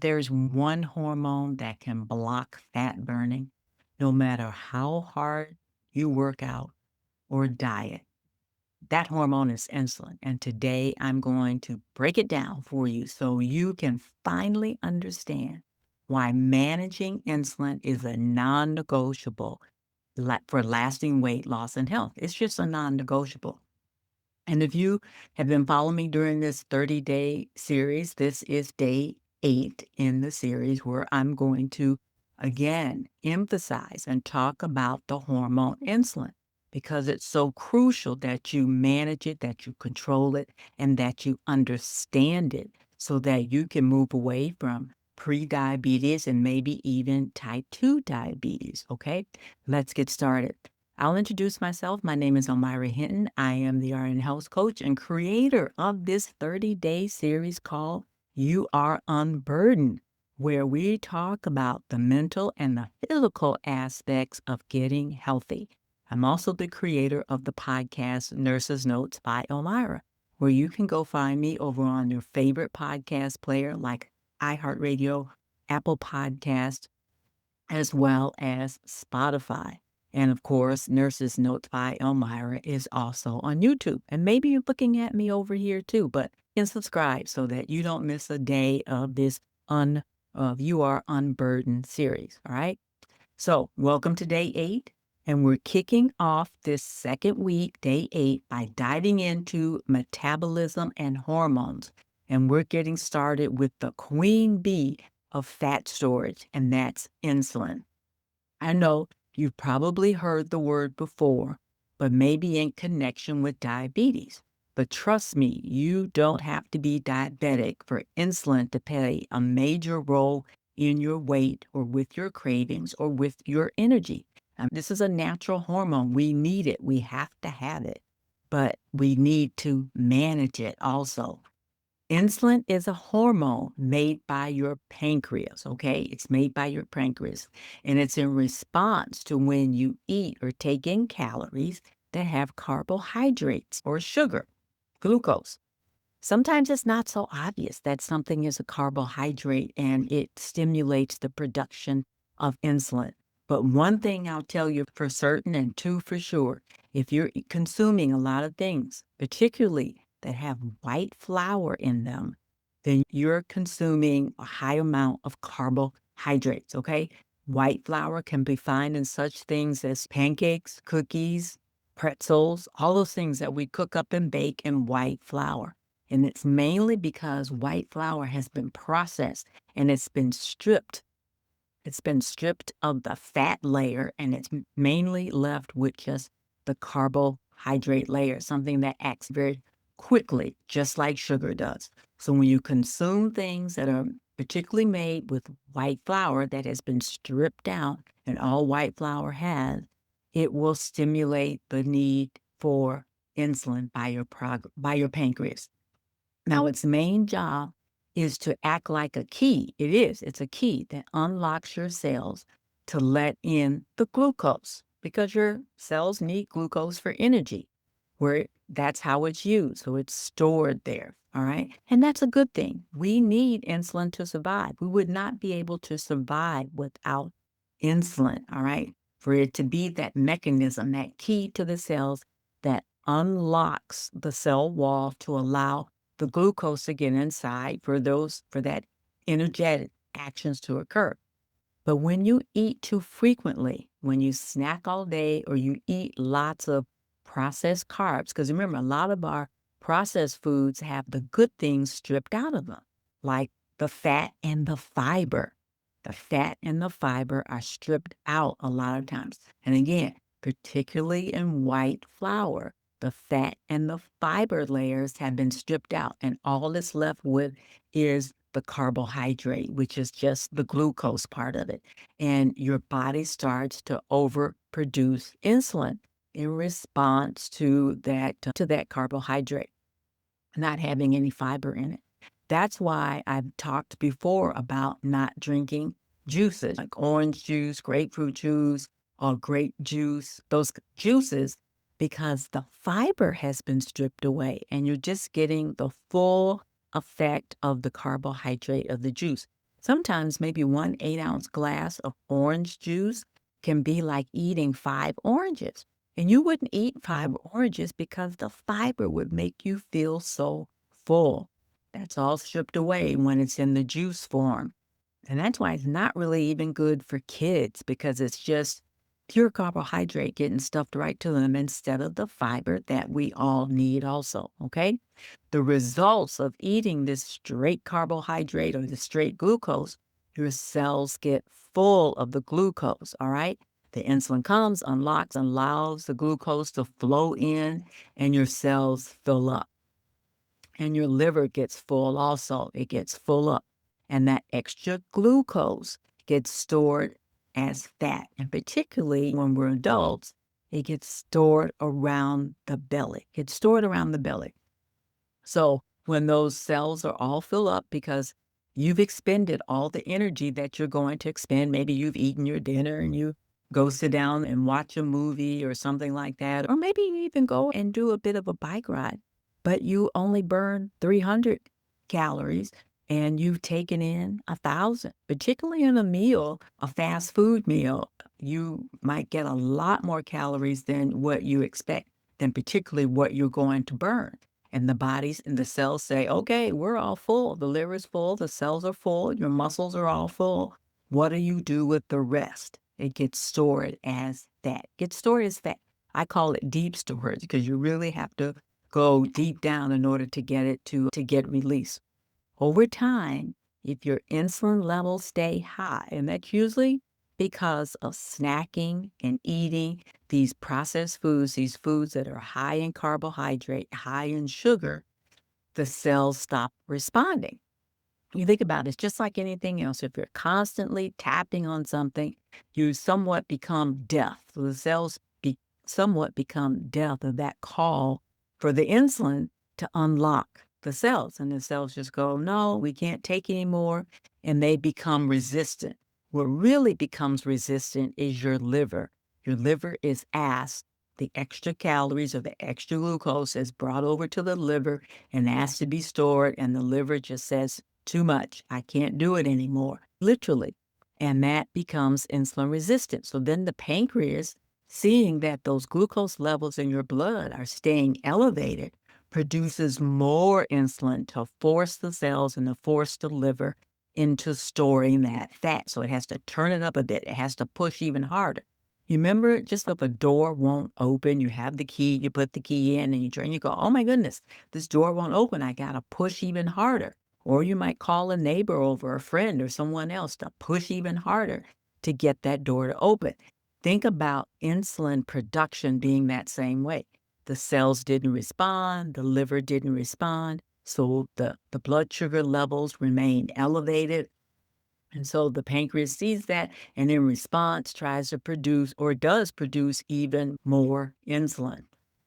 There's one hormone that can block fat burning no matter how hard you work out or diet. That hormone is insulin. And today I'm going to break it down for you so you can finally understand why managing insulin is a non negotiable for lasting weight loss and health. It's just a non negotiable. And if you have been following me during this 30-day series, this is day 8 in the series where I'm going to again emphasize and talk about the hormone insulin because it's so crucial that you manage it, that you control it, and that you understand it so that you can move away from pre-diabetes and maybe even type 2 diabetes. Okay, let's get started. I'll introduce myself. My name is Almira Hinton. I am the RN Health Coach and creator of this 30-day series called You Are Unburdened, where we talk about the mental and the physical aspects of getting healthy. I'm also the creator of the podcast Nurse's Notes by Almira, where you can go find me over on your favorite podcast player like iHeartRadio, Apple Podcast, as well as Spotify. And of course, Nurse's Notes by Elmira is also on YouTube. And maybe you're looking at me over here too, but you can subscribe so that you don't miss a day of this You Are Unburdened series. All right. So welcome to day 8. And we're kicking off this second week, day 8, by diving into metabolism and hormones. And we're getting started with the queen bee of fat storage, and that's insulin. I know you've probably heard the word before, but maybe in connection with diabetes. But trust me, you don't have to be diabetic for insulin to play a major role in your weight or with your cravings or with your energy. This is a natural hormone. We need it. We have to have it, but we need to manage it also. Insulin is a hormone made by your pancreas, okay? It's made by your pancreas, and it's in response to when you eat or take in calories that have carbohydrates or sugar, glucose. Sometimes it's not so obvious that something is a carbohydrate and it stimulates the production of insulin. But one thing I'll tell you for certain and two for sure, if you're consuming a lot of things, particularly that have white flour in them, then you're consuming a high amount of carbohydrates, okay? White flour can be found in such things as pancakes, cookies, pretzels, all those things that we cook up and bake in white flour. And it's mainly because white flour has been processed and it's been stripped. It's been stripped of the fat layer and it's mainly left with just the carbohydrate layer, something that acts very quickly, just like sugar does. So when you consume things that are particularly made with white flour that has been stripped out, and all white flour has, it will stimulate the need for insulin by your pancreas. Now, its main job is to act like a key. It's a key that unlocks your cells to let in the glucose because your cells need glucose for energy, that's how it's used. So it's stored there. All right. And that's a good thing. We need insulin to survive. We would not be able to survive without insulin. All right. For it to be that mechanism, that key to the cells that unlocks the cell wall to allow the glucose to get inside for that energetic actions to occur. But when you eat too frequently, when you snack all day or you eat lots of processed carbs, because remember, a lot of our processed foods have the good things stripped out of them, like the fat and the fiber. The fat and the fiber are stripped out a lot of times. And again, particularly in white flour, the fat and the fiber layers have been stripped out, and all that's left with is the carbohydrate, which is just the glucose part of it. And your body starts to overproduce insulin in response to that carbohydrate not having any fiber in it. That's why I've talked before about not drinking juices like orange juice, grapefruit juice, or grape juice, those juices, because the fiber has been stripped away and you're just getting the full effect of the carbohydrate of the juice. Sometimes maybe 1 8-ounce glass of orange juice can be like eating 5 oranges. And you wouldn't eat 5 oranges because the fiber would make you feel so full. That's all stripped away when it's in the juice form. And that's why it's not really even good for kids because it's just pure carbohydrate getting stuffed right to them instead of the fiber that we all need also, okay? The results of eating this straight carbohydrate or the straight glucose, your cells get full of the glucose, all right? The insulin comes, unlocks, allows the glucose to flow in, and your cells fill up. And your liver gets full also. It gets full up. And that extra glucose gets stored as fat. And particularly when we're adults, it gets stored around the belly. It's stored around the belly. So when those cells are all filled up because you've expended all the energy that you're going to expend, maybe you've eaten your dinner and you go sit down and watch a movie or something like that, or maybe you even go and do a bit of a bike ride, but you only burn 300 calories and you've taken in 1,000, particularly in a meal, a fast food meal, you might get a lot more calories than what you expect, than particularly what you're going to burn. And the bodies and the cells say, okay, we're all full. The liver's full, the cells are full, your muscles are all full. What do you do with the rest? It gets stored as fat. Gets stored as fat. I call it deep storage because you really have to go deep down in order to get it to get released. Over time, if your insulin levels stay high, and that's usually because of snacking and eating these processed foods, these foods that are high in carbohydrate, high in sugar, the cells stop responding. You think about it, it's just like anything else. If you're constantly tapping on something, you somewhat become deaf. So the cells somewhat become deaf of that call for the insulin to unlock the cells. And the cells just go, no, we can't take anymore. And they become resistant. What really becomes resistant is your liver. Your liver is asked, the extra calories or the extra glucose is brought over to the liver and asked to be stored. And the liver just says, too much. I can't do it anymore, literally. And that becomes insulin resistant. So then the pancreas, seeing that those glucose levels in your blood are staying elevated, produces more insulin to force the cells and to force the liver into storing that fat. So it has to turn it up a bit. It has to push even harder. You remember, just if a door won't open, you have the key, you put the key in and you turn, you go, oh my goodness, this door won't open. I got to push even harder. Or you might call a neighbor over, a friend or someone else to push even harder to get that door to open. Think about insulin production being that same way. The cells didn't respond, the liver didn't respond, so the blood sugar levels remain elevated. And so the pancreas sees that and in response tries to produce or does produce even more insulin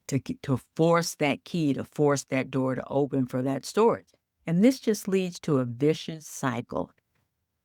to force that key, to force that door to open for that storage. And this just leads to a vicious cycle.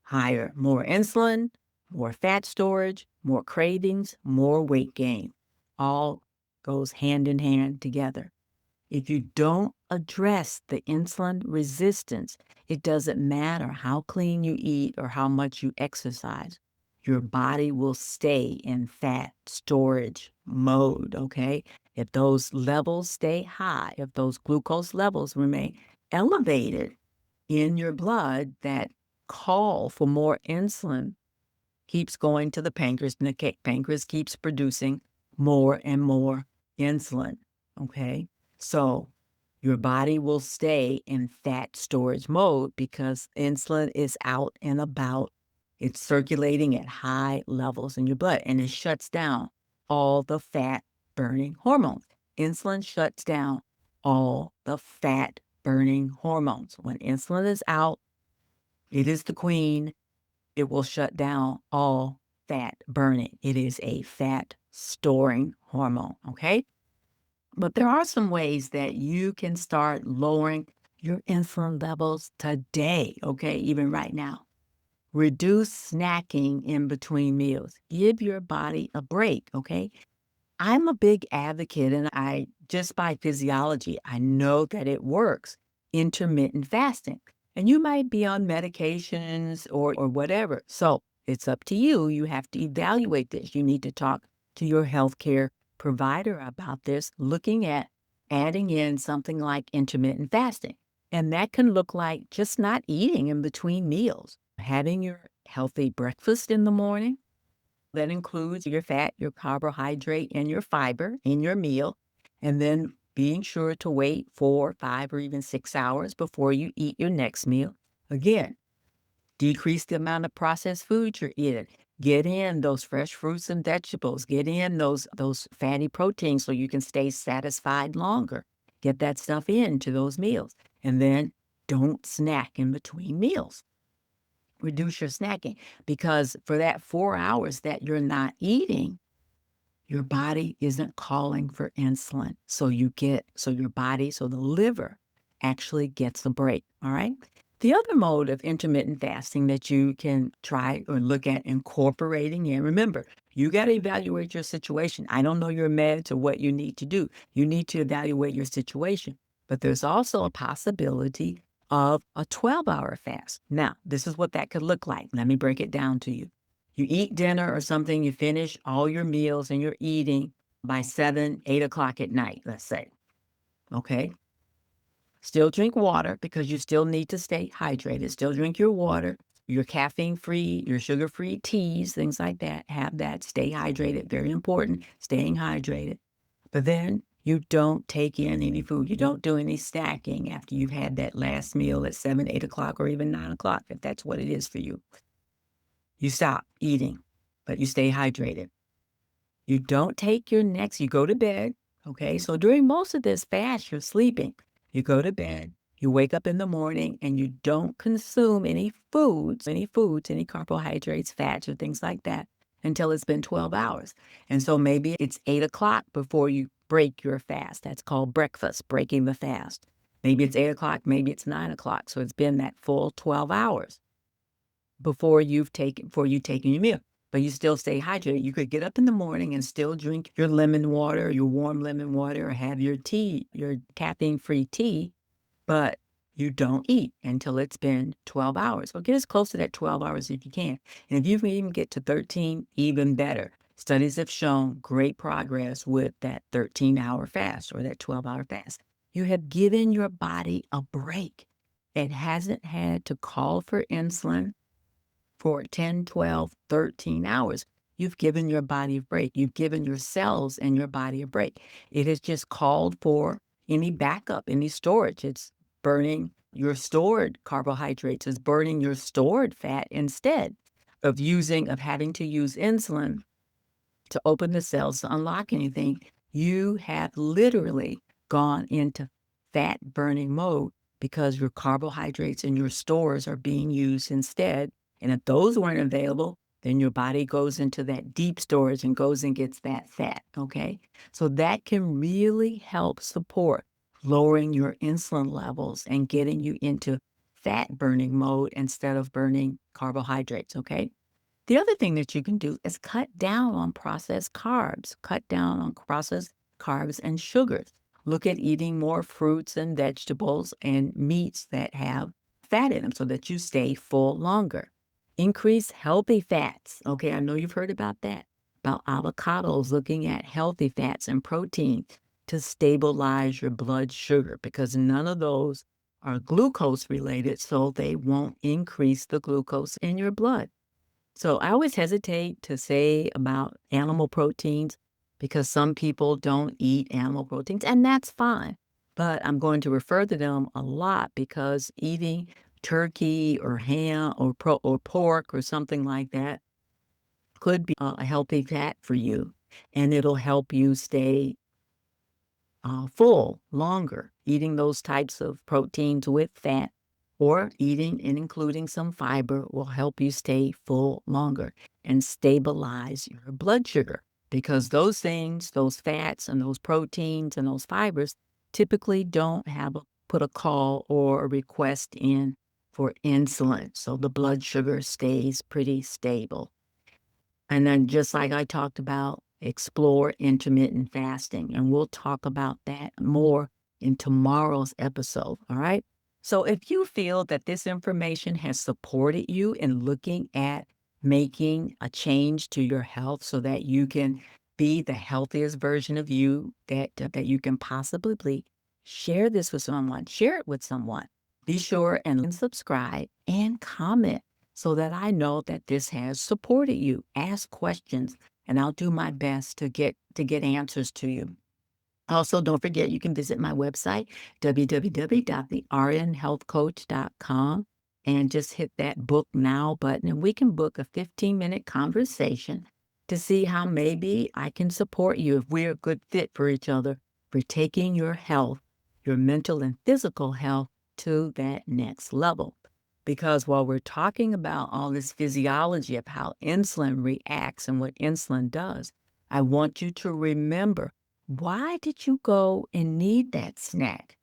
Higher, more insulin, more fat storage, more cravings, more weight gain. All goes hand in hand together. If you don't address the insulin resistance, it doesn't matter how clean you eat or how much you exercise. Your body will stay in fat storage mode, okay? If those levels stay high, if those glucose levels remain elevated in your blood, that call for more insulin keeps going to the pancreas, and the pancreas keeps producing more and more insulin, okay? So your body will stay in fat storage mode because insulin is out and about. It's circulating at high levels in your blood, and it shuts down all the fat-burning hormones. Insulin shuts down all the fat-burning hormones. When insulin is out, it is the queen. It will shut down all fat burning. It is a fat storing hormone, okay? But there are some ways that you can start lowering your insulin levels today, okay? Even right now. Reduce snacking in between meals. Give your body a break, okay? I'm a big advocate, and just by physiology, I know that it works. Intermittent fasting. And you might be on medications or whatever. So it's up to you. You have to evaluate this. You need to talk to your healthcare provider about this, looking at adding in something like intermittent fasting. And that can look like just not eating in between meals, having your healthy breakfast in the morning. That includes your fat, your carbohydrate, and your fiber in your meal. And then being sure to wait 4, 5, or even 6 hours before you eat your next meal. Again, decrease the amount of processed food you're eating. Get in those fresh fruits and vegetables. Get in those fatty proteins so you can stay satisfied longer. Get that stuff into those meals. And then don't snack in between meals. Reduce your snacking, because for that 4 hours that you're not eating, your body isn't calling for insulin. So the liver actually gets a break, all right? The other mode of intermittent fasting that you can try or look at incorporating in, remember, you got to evaluate your situation. I don't know your meds or what you need to do. You need to evaluate your situation. But there's also a possibility of a 12-hour fast. Now, this is what that could look like. Let me break it down to you. You eat dinner or something, you finish all your meals and you're eating by 7, 8 o'clock at night, let's say. Okay. Still drink water because you still need to stay hydrated. Still drink your water, your caffeine-free, your sugar-free teas, things like that. Have that. Stay hydrated. Very important, staying hydrated. But then you don't take in any food. You don't do any snacking after you've had that last meal at 7, 8 o'clock, or even 9 o'clock, if that's what it is for you. You stop eating, but you stay hydrated. You don't take your next, you go to bed, okay? So during most of this fast, you're sleeping. You go to bed, you wake up in the morning, and you don't consume any foods, any carbohydrates, fats, or things like that until it's been 12 hours. And so maybe it's 8 o'clock before you break your fast. That's called breakfast, breaking the fast. Maybe it's 8 o'clock, maybe it's 9 o'clock. So it's been that full 12 hours before you've taken your meal, but you still stay hydrated. You could get up in the morning and still drink your lemon water, your warm lemon water, or have your tea, your caffeine-free tea, but you don't eat until it's been 12 hours. So get as close to that 12 hours if you can. And if you can even get to 13, even better. Studies have shown great progress with that 13-hour fast or that 12-hour fast. You have given your body a break. It hasn't had to call for insulin for 10, 12, 13 hours. You've given your body a break. You've given your cells and your body a break. It has just called for any backup, any storage. It's burning your stored carbohydrates. It's burning your stored fat instead of having to use insulin to open the cells to unlock anything. You have literally gone into fat burning mode because your carbohydrates and your stores are being used instead. And if those weren't available, then your body goes into that deep storage and goes and gets that fat, okay? So that can really help support lowering your insulin levels and getting you into fat burning mode instead of burning carbohydrates, okay? The other thing that you can do is cut down on processed carbs, cut down on processed carbs and sugars. Look at eating more fruits and vegetables and meats that have fat in them so that you stay full longer. Increase healthy fats. Okay, I know you've heard about that, about avocados, looking at healthy fats and protein to stabilize your blood sugar, because none of those are glucose related, so they won't increase the glucose in your blood. So I always hesitate to say about animal proteins because some people don't eat animal proteins, and that's fine. But I'm going to refer to them a lot because eating turkey or ham or pork or something like that could be a healthy fat for you, and it'll help you stay full longer. Eating those types of proteins with fat or eating and including some fiber will help you stay full longer and stabilize your blood sugar, because those things, those fats and those proteins and those fibers typically don't put a call or a request in for insulin. So the blood sugar stays pretty stable. And then just like I talked about, explore intermittent fasting. And we'll talk about that more in tomorrow's episode. All right. So if you feel that this information has supported you in looking at making a change to your health so that you can be the healthiest version of you that you can possibly be, share this with someone, share it with someone. Be sure and subscribe and comment so that I know that this has supported you. Ask questions and I'll do my best to get answers to you. Also, don't forget you can visit my website, www.thernhealthcoach.com, and just hit that book now button, and we can book a 15-minute conversation to see how maybe I can support you if we're a good fit for each other for taking your health, your mental and physical health to that next level. Because while we're talking about all this physiology of how insulin reacts and what insulin does, I want you to remember, why did you go and need that snack?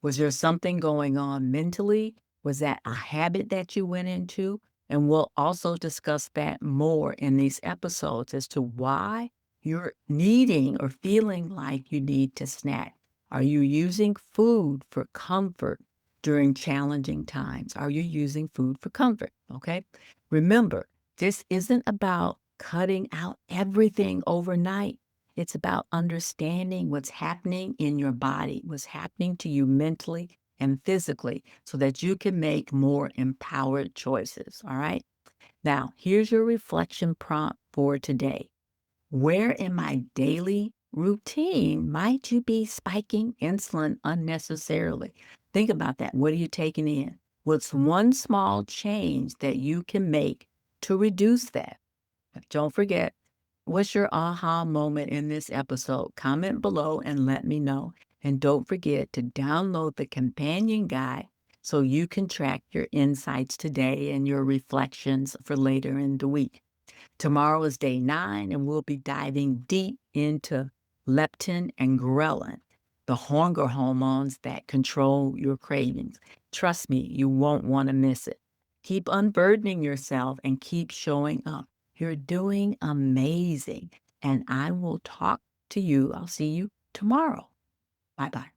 Was there something going on mentally? Was that a habit that you went into? And we'll also discuss that more in these episodes as to why you're needing or feeling like you need to snack. Are you using food for comfort during challenging times? Are you using food for comfort? Okay. Remember, this isn't about cutting out everything overnight. It's about understanding what's happening in your body, what's happening to you mentally and physically, so that you can make more empowered choices. All right. Now, here's your reflection prompt for today. Where in my daily routine might you be spiking insulin unnecessarily? Think about that. What are you taking in? What's one small change that you can make to reduce that? Don't forget, what's your aha moment in this episode? Comment below and let me know. And don't forget to download the companion guide so you can track your insights today and your reflections for later in the week. Tomorrow is day 9, and we'll be diving deep into leptin and ghrelin, the hunger hormones that control your cravings. Trust me, you won't want to miss it. Keep unburdening yourself and keep showing up. You're doing amazing. And I will talk to you. I'll see you tomorrow. Bye bye.